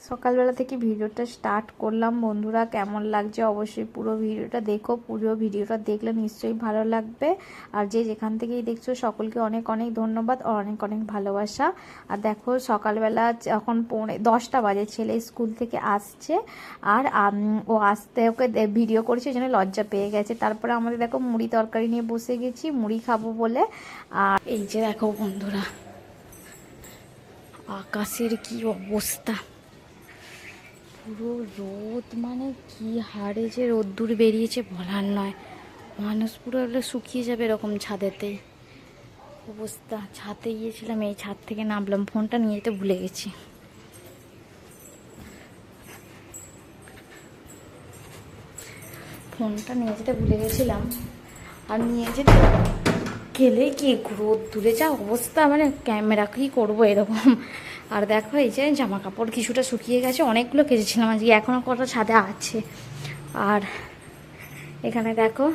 সকালবেলা থেকে ভিডিওটা স্টার্ট করলাম। বন্ধুরা কেমন লাগছে অবশ্যই পুরো ভিডিওটা দেখো। পুরো ভিডিওটা দেখলে নিশ্চয়ই ভালো লাগবে। আর যে যেখান থেকেই দেখছো সকলকে অনেক অনেক ধন্যবাদ ও অনেক অনেক ভালোবাসা। আর দেখো সকালবেলা এখন 10টা বাজে, ছেলে স্কুল থেকে আসছে আর ও আসতে ওকে ভিডিও করেছে, ওই জন্য লজ্জা পেয়ে গেছে। তারপরে আমাদের দেখো মুড়ি তরকারি নিয়ে বসে গেছি মুড়ি খাবো বলে। আর এই যে দেখো বন্ধুরা আকাশের কি অবস্থা, পুরো রোদ, মানে কি হারে যে রোদ্দুর বেরিয়েছে বলার নয়। মানুষ পুরো শুকিয়ে যাবে এরকম ছাদেতে অবস্থা। ছাদে গিয়েছিলাম, এই ছাদ থেকে নামলাম, ফোনটা নিয়ে যেতে ভুলে গেছি। ফোনটা নিয়ে যেতে ভুলে গেছিলাম আর নিয়ে যেতে গেলে কি রোদ্দুরে যা অবস্থা, মানে ক্যামেরা কি করবো এরকম। আর দেখো এই যে জামা কাপড় কিছুটা শুকিয়ে গেছে, অনেকগুলো কেচেছিলাম আজকে, এখনও কটা ছাদে আছে। আর এখানে দেখো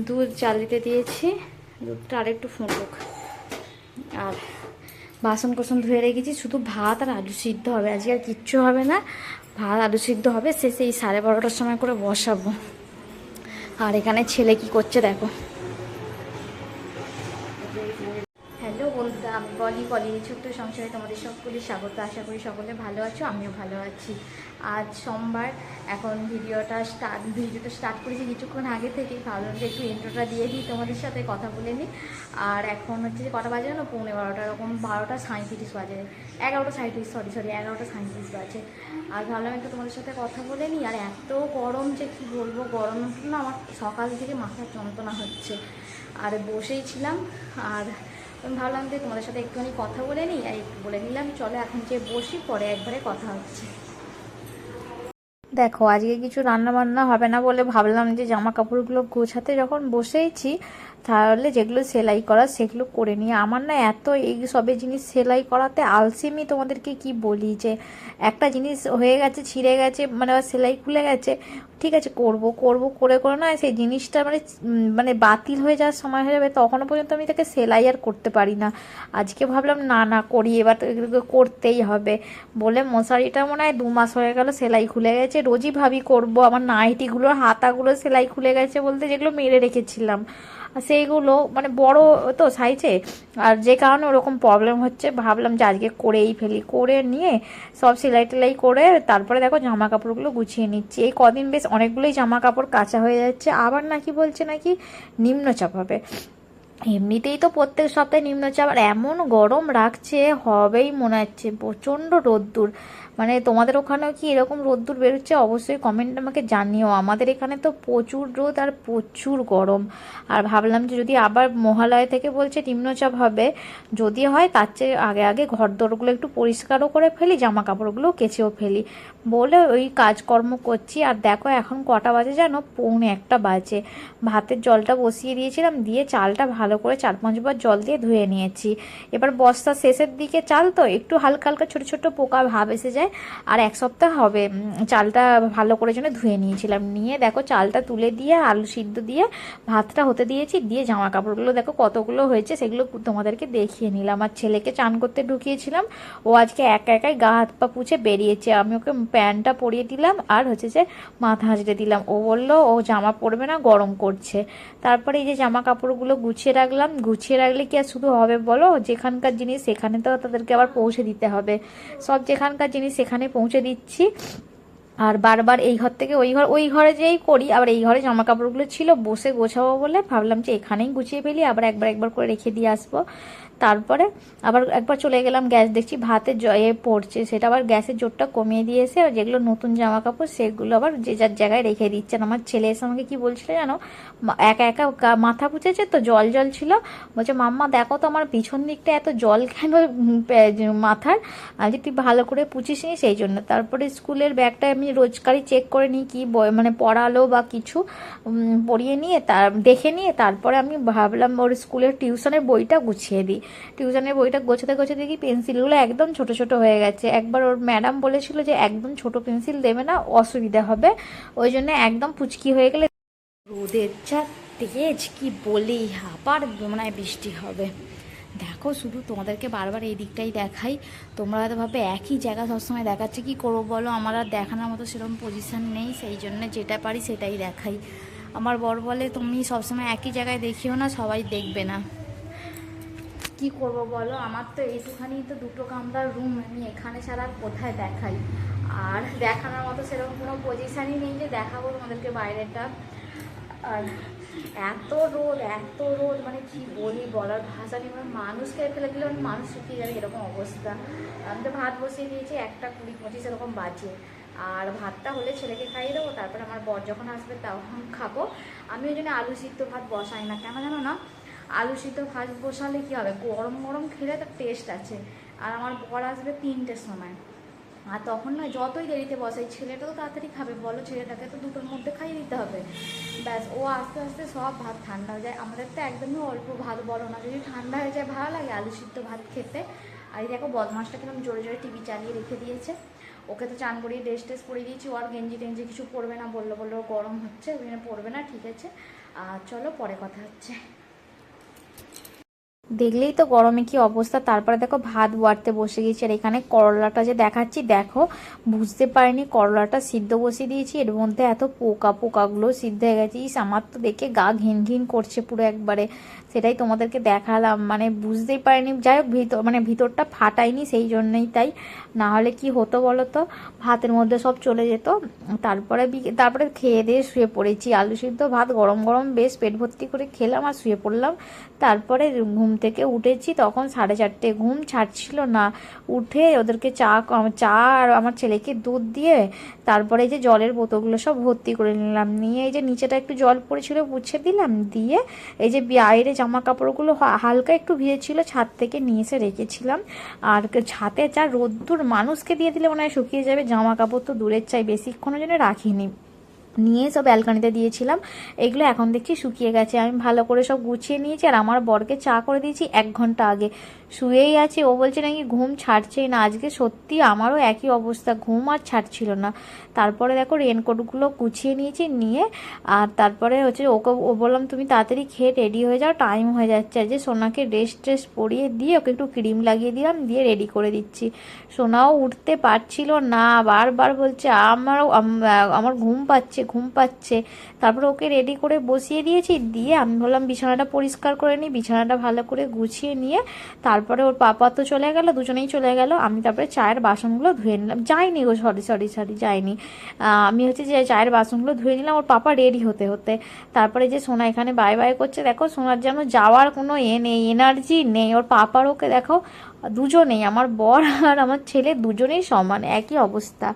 দুধ জাল দিতে দিয়েছি, দুধটা আরেকটু ফুটুক। আর বাসন কোসন ধুয়ে রেখেছি, শুধু ভাত আর আলু সিদ্ধ হবে, আজকে আর কিচ্ছু হবে না। ভাত আলু সিদ্ধ হবে, শেষে এই 12:30টার সময় করে বসাবো। আর এখানে ছেলে কি করছে দেখো। হ্যালো বন্ধুরা, আমি বলি ছোট্ট সংসারে তোমাদের সকলে স্বাগত। আশা করি সকলে ভালো আছো, আমিও ভালো আছি। আজ সোমবার, এখন ভিডিওটা স্টার্ট করেছি কিছুক্ষণ আগে থেকেই। ভাবলাম যে একটু ইন্ট্রোটা দিয়ে দিই, তোমাদের সাথে কথা বলে নিই। আর এখন হচ্ছে যে কটা বাজে না, 12:15 এরকম, 12:37 বাজে, 11:37, সরি 11:37 বাজে। আর ভাবলাম একটু তোমাদের সাথে কথা বলে নিই। আর এত গরম যে কি বলবো, গরম না আমার সকাল থেকে মাথার যন্ত্রণা হচ্ছে। আর বসেই ছিলাম, আর আমি ভাবলাম যে তোমাদের সাথে একটুখানি কথা বলে নিই। আর একটু বলে নিলাম, চলো এখন যে বসি, পরে একবারে কথা হচ্ছে। দেখো আজকে কিছু রান্না বান্না হবে না বলে ভাবলাম যে জামা কাপড়গুলো গোছাতে যখন বসেইছি, তাহলে যেগুলো সেলাই করা সেগুলো করে নিই। আমার না এত এই সবে জিনিস সেলাই করাতে আলসেমি, তোমাদেরকে কি বলি, যে একটা জিনিস হয়ে গেছে, ছিঁড়ে গেছে, মানে সেলাই খুলে গেছে, ঠিক আছে করব করে করে না সেই জিনিসটা মানে বাতিল হয়ে যাওয়ার সময় হয়ে যাবে, তখনও পর্যন্ত আমি তাকে সেলাই আর করতে পারি না। আজকে ভাবলাম না করি, এবার তো এগুলো করতেই হবে বলে মশারিটা মনে হয় 2 মাস হয়ে গেল সেলাই খুলে গেছে। রোজই ভাবি করব, আমার নাইটিগুলোর হাতাগুলো সেলাই খুলে গেছে বলতে, যেগুলো মেরে রেখেছিলাম সেইগুলো মানে বড় তো সাইজে, আর যে কারণে ওরকম প্রবলেম হচ্ছে। ভাবলাম যে আজকে করেই ফেলি, করে নিয়ে সব সেলাই টেলাই করে তারপরে দেখো জামা কাপড়গুলো গুছিয়ে নিচ্ছি। এই কদিন বেশ অনেকগুলোই জামা কাপড় কাচা হয়ে যাচ্ছে, আবার নাকি বলছে নাকি নিম্নচাপ হবে। এমনিতেই তো প্রত্যেক সপ্তাহে নিম্নচাপ, আর এমন গরম রাখছে হবেই মনে হচ্ছে, প্রচণ্ড রোদ্দুর। মানে তোমাদের ওখানেও কি এরকম রোদ্দুর বেরোচ্ছে অবশ্যই কমেন্ট আমাকে জানিও। আমাদের এখানে তো প্রচুর রোদ আর প্রচুর গরম। আর ভাবলাম যে যদি আবার মহালয়া থেকে বলছে নিম্নচাপ হবে, যদি হয় তার চেয়ে আগে আগে ঘর দোরগুলো একটু পরিষ্কারও করে ফেলি, জামা কাপড়গুলো কেচেও ফেলি বলে ওই কাজকর্ম করছি। আর দেখো এখন কটা বাজে জানো, 1:45 বাজে। ভাতের জলটা বসিয়ে দিয়েছিলাম, দিয়ে চালটা ভালো করে 4-5 বার জল দিয়ে ধুয়ে নিয়েছি। এবার বর্ষার শেষের দিকে চাল তো একটু হালকা হালকা ছোটো ছোটো পোকা ভাব এসে যায়। আর 1 সপ্তাহ হবে চালটা ভালো করে জন্য ধুয়ে নিয়েছিলাম। নিয়ে দেখো চালটা তুলে দিয়ে আলু সিদ্ধ দিয়ে ভাতটা হতে দিয়েছি, দিয়ে জামা কাপড়গুলো দেখো কতগুলো হয়েছে সেগুলো তোমাদেরকে দেখিয়ে নিলাম। আর ছেলেকে চান করতে ঢুকিয়েছিলাম, ও আজকে একা একাই গা হাত পা পুছে বেরিয়েছে। আমি ওকে প্যান্টটা পরিয়ে দিলাম আর হচ্ছে যে মাথা হাঁচড়ে দিলাম। ও বললো ও জামা পরবে না, গরম করছে। তারপরে এই যে জামা কাপড়গুলো গুছিয়ে রাখলাম। গুছিয়ে রাখলে কি আর শুধু হবে বলো, যেখানকার জিনিস সেখানে তো তাদেরকে আবার পৌঁছে দিতে হবে। সব যেখানকার জিনিস সেখানে পৌঁছে দিচ্ছি। আর বারবার এই ঘর থেকে ওই ঘরে যেই করি, আবার এই ঘরে জামা কাপড়গুলো ছিল বসে গোছাবো বলে ভাবলাম যে এখানেই গুছিয়ে ফেলি, আবার একবার করে রেখে দিয়ে আসবো। তারপরে আবার একবার চলে গেলাম, গ্যাস দেখছি ভাতের জয়ে পড়ছে, সেটা আবার গ্যাসের জোরটা কমিয়ে দিয়েছে। আর যেগুলো নতুন জামা কাপড় সেগুলো আবার যে যার জায়গায় রেখে দিচ্ছেন। আমার ছেলে এসে আমাকে কি বলছিল জানো, একা একা মাথা পুছেছে তো জল জল ছিল, বলছে মাম্মা দেখো তো আমার পিছন দিকটা এত জল কেন মাথার, যে তুই ভালো করে পুছিস নি সেই জন্য। তারপরে স্কুলের ব্যাগটা আমি রোজকারই চেক করে নিই কি মানে পড়ালো বা কিছু পড়িয়ে নিয়ে দেখে নিয়ে তারপরে আমি ভাবলাম ওর স্কুলের টিউশনের বইটা গুছিয়ে দিই। টিউশনের বইটা গোছাতে গোছাতে দেখি পেন্সিলগুলো একদম ছোট ছোট হয়ে গেছে। একবার ওর ম্যাডাম বলেছিল যে একদম ছোট পেন্সিল দেবে না, অসুবিধা হবে, ওই জন্য একদম পুচকি হয়ে গেলে। রোদের যা তেজ কি বলি, আবার মনে হয় বৃষ্টি হবে। দেখো শুধু তোমাদেরকে বারবার এই দিকটাই দেখাই, তোমরা হয়তো ভাবে একই জায়গা সবসময় দেখাচ্ছে, কি করবো বলো, আমার আর দেখানোর মতো সেরকম পজিশান নেই, সেই জন্য যেটা পারি সেটাই দেখাই। আমার বর বলে তুমি সবসময় একই জায়গায় দেখিও না, সবাই দেখবে না। কি করব বলো, আমার তো এইটুখানি তো 2টো কামরার রুম, আমি এখানে ছাড়া কোথায় দেখাই, আর দেখানোর মতো সেরকম কোনো পজিশানই নেই যে দেখাবো তোমাদেরকে বাইরেটা। আর এত রোদ মানে কি বলি, বলার ভাষা নেই, মানে মানুষকে ফেলে দিলে মানে মানুষ শুকিয়ে যাবে এরকম অবস্থা। আমি তো ভাত বসিয়ে দিয়েছি 1:20-25 এরকম বাজে, আর ভাতটা হলে ছেলেকে খাইয়ে দেবো, তারপরে আমার বর যখন আসবে তখন খাবো। আমি ওই জন্য আলু সিদ্ধ ভাত বসাই না, কেন জানো না, আলু সিদ্ধ ভাত বসালে কী হবে, গরম গরম খেলে তার টেস্ট আছে। আর আমার বর আসবে 3টের সময়, আর তখন না যতই দেরিতে বসাই, ছেলেটা তো তাড়াতাড়ি খাবে বলো, ছেলেটাকে তো 2টোর মধ্যে খাইয়ে দিতে হবে, ব্যাস ও আস্তে আস্তে সব ভাত ঠান্ডা হয়ে যায়। আমাদের তো একদমই অল্প ভাত, বড় না, যদি ঠান্ডা হয়ে যায় ভালো লাগে আলু সিদ্ধ ভাত খেতে। আর এই দেখো বদমাসটা কিরকম জোরে জোরে টিভি চালিয়ে রেখে দিয়েছে, ওকে তো চান করিয়ে ড্রেস টেস পরিয়ে দিয়েছি, ও আর গেঞ্জি টেঞ্জি কিছু পরবে না, বললো গরম হচ্ছে ওই জন্য পরবে না, ঠিক আছে। আর চলো পরে কথা হচ্ছে। দেখলেই তো গরমে কি অবস্থা। তারপরে দেখো ভাত বাড়তে বসে গেছি, আর এখানে করলাটা যে দেখাচ্ছি দেখো, বুঝতে পারিনি করলাটা সিদ্ধ বসিয়ে দিয়েছি, এর মধ্যে এত পোকাগুলো সিদ্ধ হয়ে গেছে। আমার তো দেখে গা ঘিন ঘিন করছে পুরো একবারে, সেটাই তোমাদেরকে দেখালাম, মানে বুঝতেই পারিনি। যাই হোক ভিতরটা ফাটাইনি সেই জন্যই, তাই না হলে কি হতো বলো তো, ভাতের মধ্যে সব চলে যেত। তারপরে খেয়ে দিয়ে শুয়ে পড়েছি, আলু সিদ্ধ ভাত গরম গরম বেশ পেট ভর্তি করে খেলাম আর শুয়ে পড়লাম। তারপরে ঘুম থেকে উঠেছি তখন 4:30, ঘুম ছাড়ছিল না। উঠে ওদেরকে চা আর আমার ছেলেকে দুধ দিয়ে তারপরে এই যে জলের বোতলগুলো সব ভর্তি করে নিলাম, নিয়ে এই যে নিচেটা একটু জল পড়েছিল মুছে দিলাম, দিয়ে এই যে বাইরে জামা কাপড়গুলো হালকা একটু ভিজেছিল ছাদ থেকে নিয়ে এসে রেখেছিলাম। আর ছাদে যা রোদ্দুর, মানুষকে দিয়ে দিলে মনে হয় শুকিয়ে যাবে, জামা কাপড় তো দূরের চাই, বেশিক্ষণের জন্য রাখিনি, নিয়ে সব ব্যালকনিতে দিয়েছিলাম। এগুলো এখন দেখছি শুকিয়ে গেছে, আমি ভালো করে সব গুছিয়ে নিয়েছি। আর আমার বরকে চা করে দিয়েছি 1 ঘন্টা আগে, শুয়েই আছে, ও বলছে নাকি ঘুম ছাড়ছেই না। আজকে সত্যি আমারও একই অবস্থা, ঘুম আর ছাড়ছিল না। তারপরে দেখো রেনকোটগুলো গুছিয়ে নিয়েছি, নিয়ে আর তারপরে হচ্ছে ও বললাম তুমি তাড়াতাড়ি খেয়ে রেডি হয়ে যাও, টাইম হয়ে যাচ্ছে। আর যে সোনাকে ড্রেস পরিয়ে দিয়ে ওকে একটু ক্রিম লাগিয়ে দিলাম, দিয়ে রেডি করে দিচ্ছি। সোনাও উঠতে পারছিল না, বারবার বলছে আমার ঘুম পাচ্ছে। তারপরে ওকে রেডি করে বসিয়ে দিয়েছি, দিয়ে আমি বললাম বিছানাটা পরিষ্কার করে নিই, বিছানাটা ভালো করে গুছিয়ে নিয়ে তারপরে ওর পাপা তো চলে গেল, দুজনেই চলে গেল। আমি তারপরে চায়ের বাসনগুলো ধুয়ে নিলাম, যাইনি গো, সরি যাইনি, আমি হচ্ছে যে চায়ের বাসনগুলো ধুয়ে নিলাম ওর পাপা রেডি হতে হতে। তারপরে যে সোনা এখানে বাই করছে, দেখো সোনার যেন যাওয়ার কোনো নেই, এনার্জি নেই। ওর পাপার ওকে দেখো, দুজনেই, আমার বর আর আমার ছেলে দুজনেই সমান, একই অবস্থা।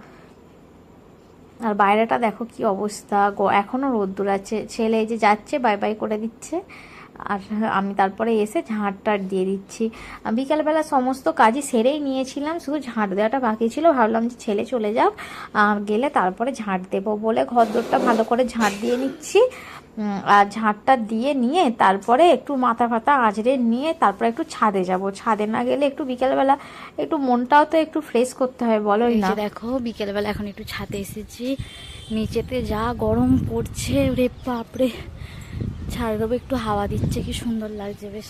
আর বাইরেটা দেখো কি অবস্থা, এখনো রোদ্দুর আছে। ছেলে এই যে যাচ্ছে বাই করে দিচ্ছে, আর আমি তারপরে এসে ঝাঁট দিয়ে দিচ্ছি। বিকালবেলা সমস্ত কাজই সেরেই নিয়েছিলাম, শুধু ঝাঁট দেওয়াটা বাকি ছিল। ভাবলাম যে ছেলে চলে যাক, গেলে তারপরে ঝাঁট দেবো বলে ঘরদোরটা ভালো করে ঝাঁট দিয়ে নিচ্ছি। আর ঝাঁটটা দিয়ে নিয়ে তারপরে একটু মাথা ফাতা আঁচড়ে নিয়ে তারপরে একটু ছাদে যাব। ছাদে না গেলে একটু বিকেলবেলা একটু মনটাও তো একটু ফ্রেশ করতে হয়, বলোই না। দেখো বিকেলবেলা এখন একটু ছাদে এসেছি, নিচেতে যা গরম পড়ছে রে বাপরে। ছাড়ে দেবো, একটু হাওয়া দিচ্ছে, কি সুন্দর লাগছে, বেশ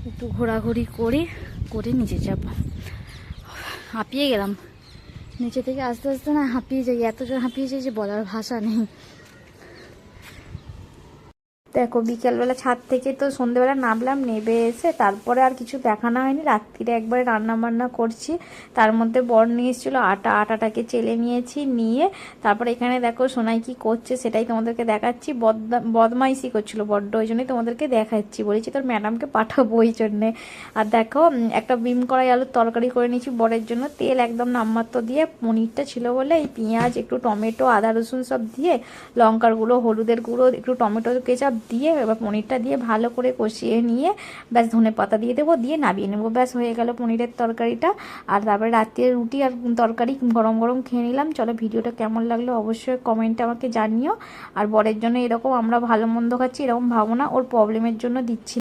একটু ঘোরাঘুরি করে নিচে যাব। হাঁপিয়ে গেলাম, নিচে থেকে আস্তে আস্তে না হাঁপিয়ে যাই, এত জোর হাঁপিয়ে যাই যে বলার ভাষা নেই। দেখো বিকেলবেলা ছাদ থেকে তো সন্ধ্যেবেলা নামলাম, নেমে এসে তারপরে আর কিছু দেখানো হয়নি। রাত্রিরে একবারে রান্না বান্না করছি, তার মধ্যে বর নিয়ে এসেছিলো আটাটাকে চেলে নিয়েছি, নিয়ে তারপরে এখানে দেখো সোনাই কি করছে সেটাই তোমাদেরকে দেখাচ্ছি। বদমাইশি করছিল বড্ড, ওই জন্যই তোমাদেরকে দেখাচ্ছি, বলেছি তোর ম্যাডামকে পাঠাবো ওই জন্যে। আর দেখো একটা বিম কড়াই আলুর তরকারি করে নিয়েছি বরের জন্য, তেল একদম নামমাত্র দিয়ে, পনিরটা ছিল বলে এই পেঁয়াজ একটু টমেটো আদা রসুন সব দিয়ে, লঙ্কার গুঁড়ো হলুদের গুঁড়ো একটু টমেটো কেচাপ দিয়ে এবার পনিরটা দিয়ে ভালো করে কষিয়ে নিয়ে ব্যাস ধনে পাতা দিয়ে দেবো, দিয়ে নামিয়ে নেবো, ব্যাস হয়ে গেল পনিরের তরকারিটা। আর তারপরে রাত্রে রুটি আর তরকারি গরম গরম খেয়ে নিলাম। চলো ভিডিওটা কেমন লাগলো অবশ্যই কমেন্টে আমাকে জানিও। আর বরের জন্য এরকম আমরা ভালো মন্দ খাচ্ছি এরকম ভাবো না, ওর প্রবলেমের জন্য দিচ্ছি।